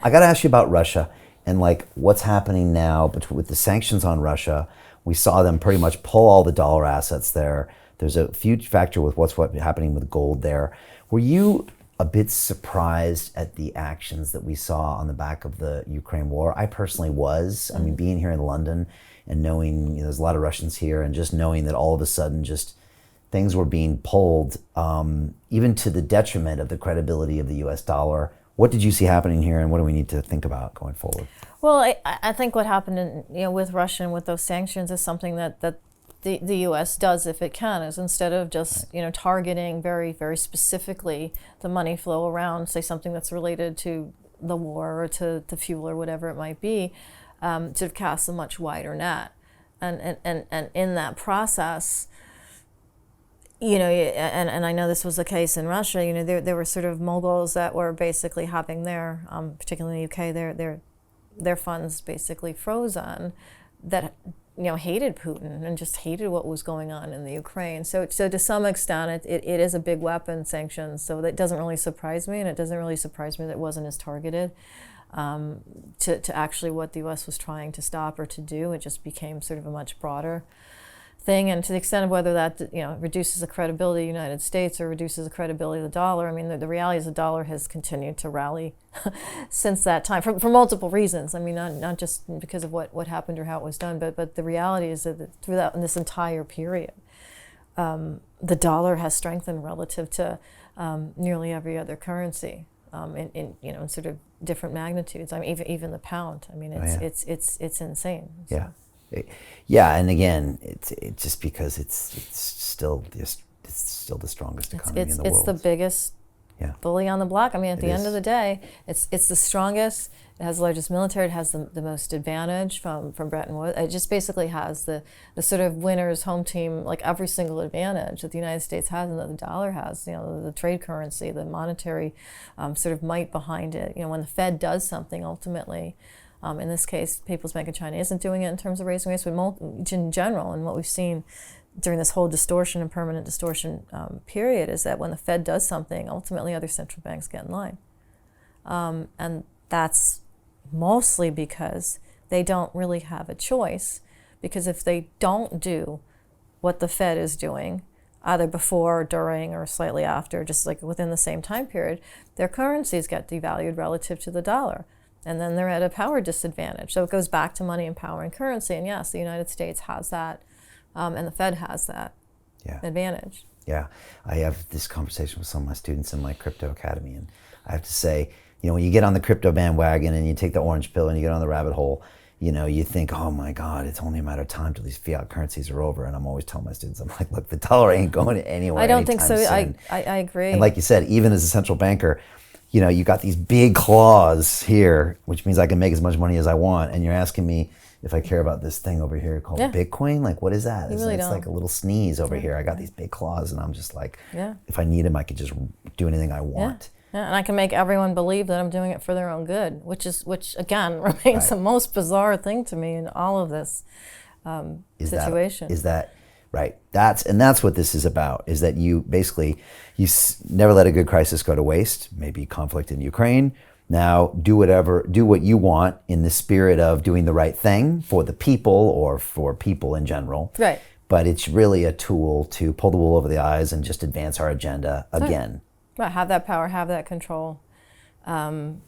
I got to ask you about Russia and like what's happening now with the sanctions on Russia. We saw them pretty much pull all the dollar assets there. There's a huge factor with what's happening with gold there. Were you a bit surprised at the actions that we saw on the back of the Ukraine war? I personally was. I mean, being here in London and knowing there's a lot of Russians here, and just knowing that all of a sudden just things were being pulled, even to the detriment of the credibility of the U.S. dollar. What did you see happening here, and what do we need to think about going forward? Well, I think what happened with Russia and with those sanctions is something that the U.S. does if it can, is instead of just targeting very, very specifically the money flow around, say something that's related to the war or to fuel or whatever it might be, to cast a much wider net. And in that process, and I know this was the case in Russia, there were sort of moguls that were basically having their, particularly in the UK, their funds basically frozen, that hated Putin and just hated what was going on in the Ukraine. So to some extent, it is a big weapon, sanctions. So that doesn't really surprise me, and it doesn't really surprise me that it wasn't as targeted to actually what the U.S. was trying to stop or to do. It just became sort of a much broader thing, and to the extent of whether that reduces the credibility of the United States or reduces the credibility of the dollar, I mean, the reality is the dollar has continued to rally since that time for multiple reasons. I mean, not just because of what happened or how it was done, but the reality is that throughout this entire period, the dollar has strengthened relative to nearly every other currency in sort of different magnitudes. I mean, even the pound. I mean, it's insane. So. Yeah. Yeah, and again, it's just because it's still the strongest economy in the world. It's the biggest bully on the block. I mean, at the end of the day, it's the strongest. It has the largest military. It has the most advantage from Bretton Woods. It just basically has the sort of winner's home team, like every single advantage that the United States has and that the dollar has. The trade currency, the monetary sort of might behind it. When the Fed does something, ultimately. In this case, People's Bank of China isn't doing it in terms of raising rates, but in general, and what we've seen during this whole distortion and permanent distortion period is that when the Fed does something, ultimately other central banks get in line. And that's mostly because they don't really have a choice, because if they don't do what the Fed is doing, either before, during, or slightly after, just like within the same time period, their currencies get devalued relative to the dollar. And then they're at a power disadvantage. So it goes back to money and power and currency. And yes, the United States has that, and the Fed has that advantage. Yeah, I have this conversation with some of my students in my crypto academy, and I have to say, when you get on the crypto bandwagon and you take the orange pill and you get on the rabbit hole, you think, oh my God, it's only a matter of time till these fiat currencies are over. And I'm always telling my students, I'm like, look, the dollar ain't going anywhere. I don't think so. Soon. I agree. And like you said, even as a central banker, you got these big claws here, which means I can make as much money as I want. And you're asking me if I care about this thing over here called Bitcoin. Like, what is that? It's like a little sneeze over here. I got these big claws, and I'm just like, if I need them, I could just do anything I want. Yeah, and I can make everyone believe that I'm doing it for their own good, which again remains the most bizarre thing to me in all of this situation. Is that right? That's what this is about, is that you basically, never let a good crisis go to waste, maybe conflict in Ukraine. Now do what you want in the spirit of doing the right thing for the people or for people in general. Right. But it's really a tool to pull the wool over the eyes and just advance our agenda again. Right. Have that power, have that control in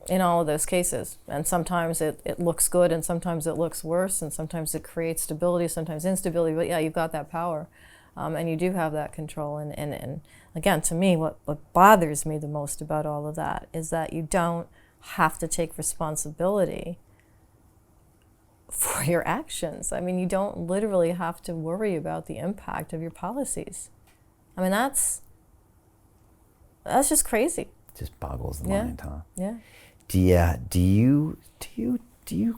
all of those cases. And sometimes it looks good, and sometimes it looks worse, and sometimes it creates stability, sometimes instability. But yeah, you've got that power, and you do have that control. And again, to me, what bothers me the most about all of that is that you don't have to take responsibility for your actions. I mean, you don't literally have to worry about the impact of your policies. I mean, that's just crazy. Just boggles the mind, huh? Yeah. Do you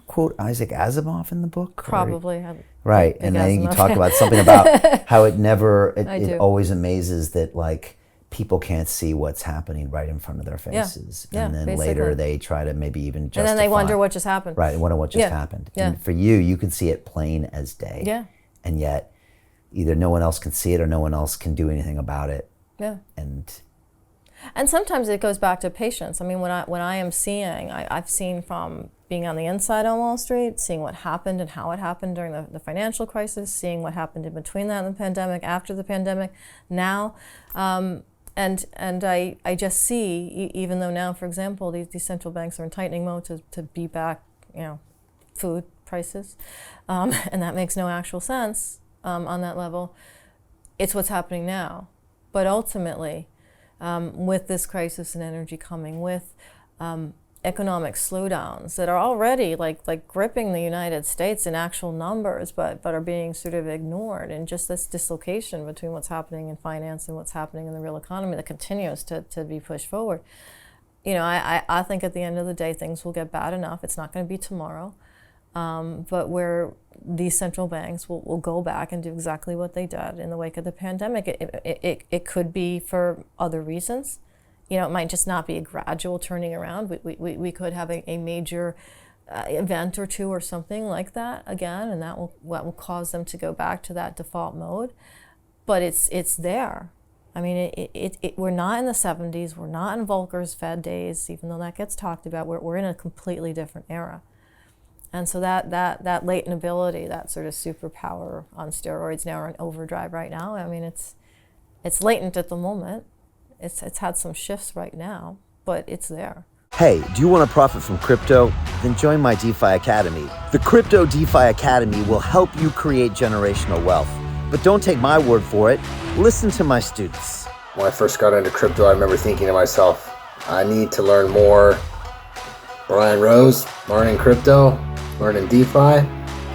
quote Isaac Asimov in the book? Probably. Right, and I think you talk about something about how it always amazes that like people can't see what's happening right in front of their faces, and then basically later they try to maybe even justify. And then they wonder what just happened. Right, they wonder what just happened. Yeah. And for you can see it plain as day. Yeah. And yet, either no one else can see it or no one else can do anything about it. Yeah. And And sometimes it goes back to patience. I mean, when I am seeing, I've seen from being on the inside on Wall Street, seeing what happened and how it happened during the financial crisis, seeing what happened in between that and the pandemic, after the pandemic, now. And I just see, even though now, for example, these central banks are in tightening mode to beat back, food prices, and that makes no actual sense on that level. It's what's happening now. But ultimately, with this crisis in energy coming, with economic slowdowns that are already like gripping the United States in actual numbers, but are being sort of ignored, and just this dislocation between what's happening in finance and what's happening in the real economy that continues to be pushed forward. I think at the end of the day, things will get bad enough. It's not going to be tomorrow, but where these central banks will go back and do exactly what they did in the wake of the pandemic. It could be for other reasons. It might just not be a gradual turning around. We could have a major event or two or something like that again, and that will cause them to go back to that default mode. But it's there. I mean, we're not in the 70s. We're not in Volcker's Fed days, even though that gets talked about. We're in a completely different era. And so that latent ability, that sort of superpower on steroids now, or in overdrive right now. I mean, it's latent at the moment. It's had some shifts right now, but it's there. Hey, do you want to profit from crypto? Then join my DeFi Academy. The Crypto DeFi Academy will help you create generational wealth. But don't take my word for it. Listen to my students. When I first got into crypto, I remember thinking to myself, I need to learn more. Brian Rose, learning crypto, learning DeFi,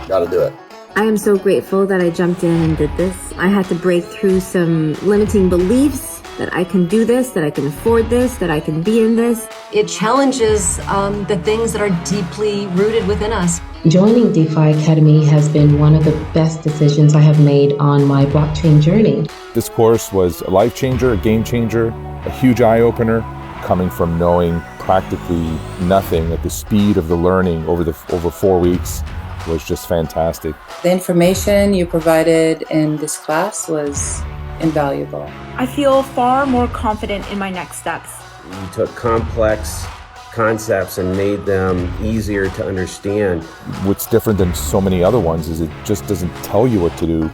gotta do it. I am so grateful that I jumped in and did this. I had to break through some limiting beliefs that I can do this, that I can afford this, that I can be in this. It challenges the things that are deeply rooted within us. Joining DeFi Academy has been one of the best decisions I have made on my blockchain journey. This course was a life changer, a game changer, a huge eye-opener, coming from knowing practically nothing at the speed of the learning over 4 weeks was just fantastic. The information you provided in this class was invaluable. I feel far more confident in my next steps. You took complex concepts and made them easier to understand. What's different than so many other ones is it just doesn't tell you what to do.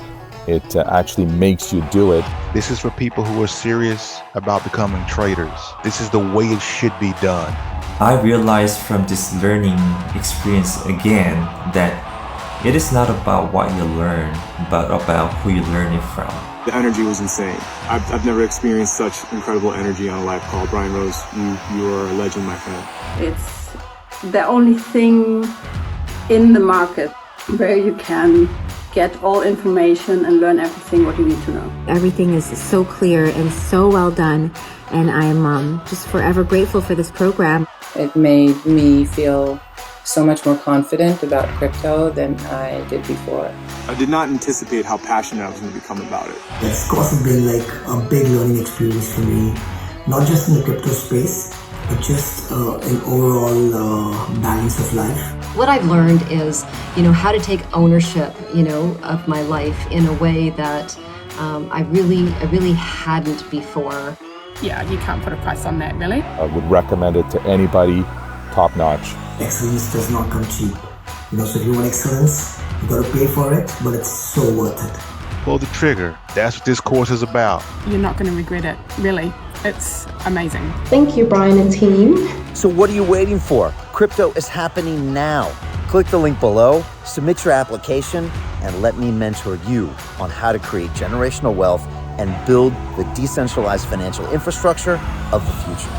It actually makes you do it. This is for people who are serious about becoming traders. This is the way it should be done. I realized from this learning experience again that it is not about what you learn, but about who you learn it from. The energy was insane. I've never experienced such incredible energy on a live call. Brian Rose, you are a legend, my friend. It's the only thing in the market where you can get all information and learn everything what you need to know. Everything is so clear and so well done, and I'm just forever grateful for this program. It made me feel so much more confident about crypto than I did before. I did not anticipate how passionate I was going to become about it. It's of course been like a big learning experience for me, not just in the crypto space, but just in overall balance of life. What I've learned is, how to take ownership, of my life in a way that I really hadn't before. Yeah, you can't put a price on that, really. I would recommend it to anybody, top notch. Excellence does not come cheap. So if you want excellence, you gotta pay for it, but it's so worth it. Pull the trigger. That's what this course is about. You're not going to regret it, really. It's amazing. Thank you, Brian and team. So what are you waiting for? Crypto is happening now. Click the link below, submit your application, and let me mentor you on how to create generational wealth and build the decentralized financial infrastructure of the future.